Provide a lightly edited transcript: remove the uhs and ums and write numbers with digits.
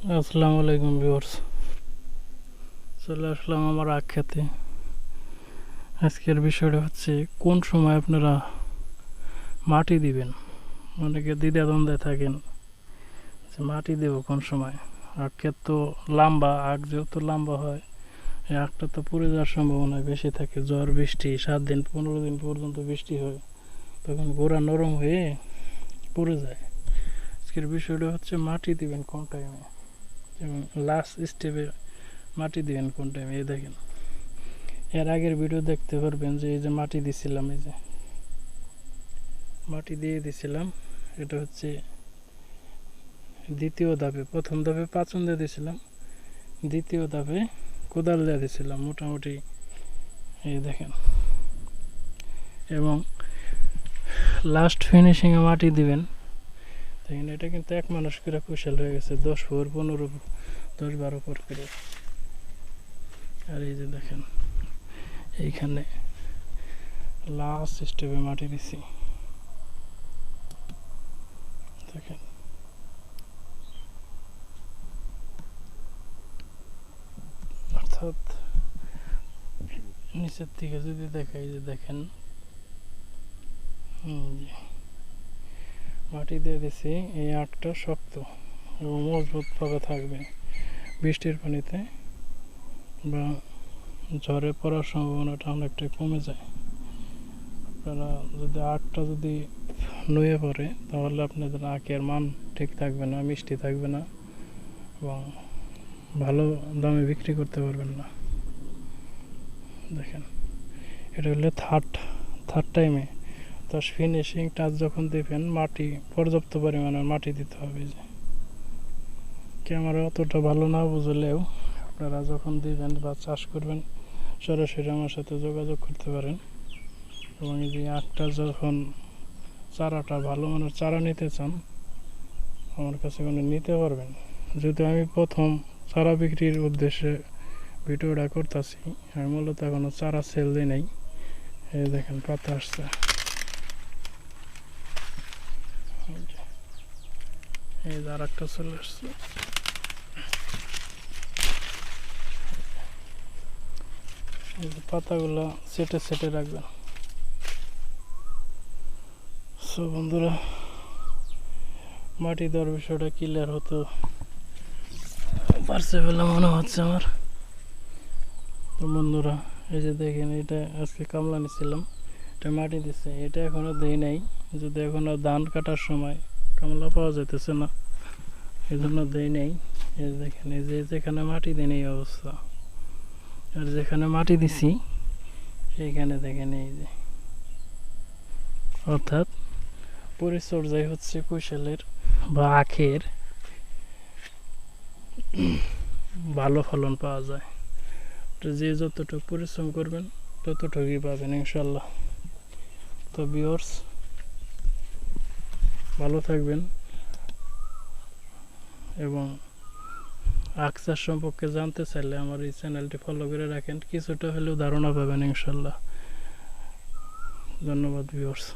আসসালামু আলাইকুম ভিউয়ার্স, চলে আসলাম আমার আখ খেতে। আজকের বিষয়টা হচ্ছে কোন সময় আপনারা মাটি দিবেন। অনেকে দ্বিধাদ্বন্দ্বে থাকেন যে মাটি দেব কোন সময়। আখ ক্ষেত তো লম্বা, আখ যেহেতু লম্বা হয় এই আখটা তো পুড়ে যাওয়ার সম্ভাবনা বেশি থাকে। ঝড় বৃষ্টি 7 দিন 15 দিন পর্যন্ত বৃষ্টি হয়, তখন গোড়া নরম হয়ে পড়ে যায়। আজকের বিষয়টা হচ্ছে মাটি দিবেন কোন টাইমে এবং লাস্ট স্টেপে মাটি দিবেন কোন টাইমে। এই দেখেন, এর আগের ভিডিও দেখতে পারবেন যে এই যে মাটি দিছিলাম, এই যে মাটি দিয়ে দিছিলাম। এটা হচ্ছে দ্বিতীয় ধাপে। প্রথম ধাপে পাচন দিয়ে দিছিলাম, দ্বিতীয় ধাপে কোদাল দিয়ে দিছিলাম মোটামুটি। এই দেখেন, এবং লাস্ট ফিনিশিংয়ে মাটি দিবেন। দেখেন, এটা কিন্তু এক মানুষ করে কুশল হয়ে গেছে, 10 ফুট 15 10-12 ফুট করে। আর এই যে দেখেন, এইখানে লাস্ট স্টেপে মাটি দিছি। দেখেন, অর্থাৎ নিচের থেকে যদি দেখাই, যে দেখেন মাটি দিয়ে দিছি। এই আটটা শক্ত এবং মজবুতভাবে থাকবে। বৃষ্টির পানিতে বা ঝড়ে পড়ার সম্ভাবনাটা অনেকটাই কমে যায়। আপনারা যদি আখটা যদি নুয়ে পড়ে তাহলে আপনাদের আখের মান ঠিক থাকবে না, মিষ্টি থাকবে না এবং ভালো দামে বিক্রি করতে পারবেন না। দেখেন, এটা হলো থার্ড টাইমে। তো ফিনিশিং টাচ যখন দেবেন, মাটি পর্যাপ্ত পরিমাণে মাটি দিতে হবে। যে ক্যামেরা অতটা ভালো না বুঝলেও আপনারা যখন দিবেন বা চাষ করবেন সরাসরি আমার সাথে যোগাযোগ করতে পারেন। এবং এই যে আখটা যখন চারাটা ভালো মানের চারা নিতে চান আমার কাছে কোনো নিতে পারবেন। যদি আমি প্রথম চারা বিক্রির উদ্দেশ্যে ভিডিওটা করতেছি, আমি মূলত এখনো চারা সেল দিই নাই। এই দেখেন, পাতা আসছে। এই যে আর একটা চলে আসছে। এই যে পাতাগুলো সেটে রাখবেন। সো বন্ধুরা, মাটি দেওয়ার বিষয়টা ক্লিয়ার হতো পারছে বলে মনে হচ্ছে আমার। তো বন্ধুরা, এই যে দেখেন, এটা আজকে কামলা নিছিলাম, এটা মাটি দিচ্ছে। এটা এখনো দেই নাই, যদি এখনো ধান কাটার সময় কামলা পাওয়া যাইতেছে না, এই জন্য দেই নাই। এই দেখেন, এই যে যেখানে মাটি দেন এই অবস্থা, আর যেখানে মাটি দিছি সেইখানে দেখেন এই যে। অর্থাৎ পরিচর্যায় হচ্ছে কুশলের বা আখের ভালো ফলন পাওয়া যায়। যে যতটুকু পরিশ্রম করবেন ততটুকুই পাবেন ইনশাল্লাহ। তো ভিউয়ার্স, ভালো থাকবেন এবং আখ চাষ সম্পর্কে জানতে চাইলে আমার এই চ্যানেলটি ফলো করে রাখেন, কিছুটা হলেও ধারণা পাবেন ইনশাল্লাহ। ধন্যবাদ ভিউয়ার্স।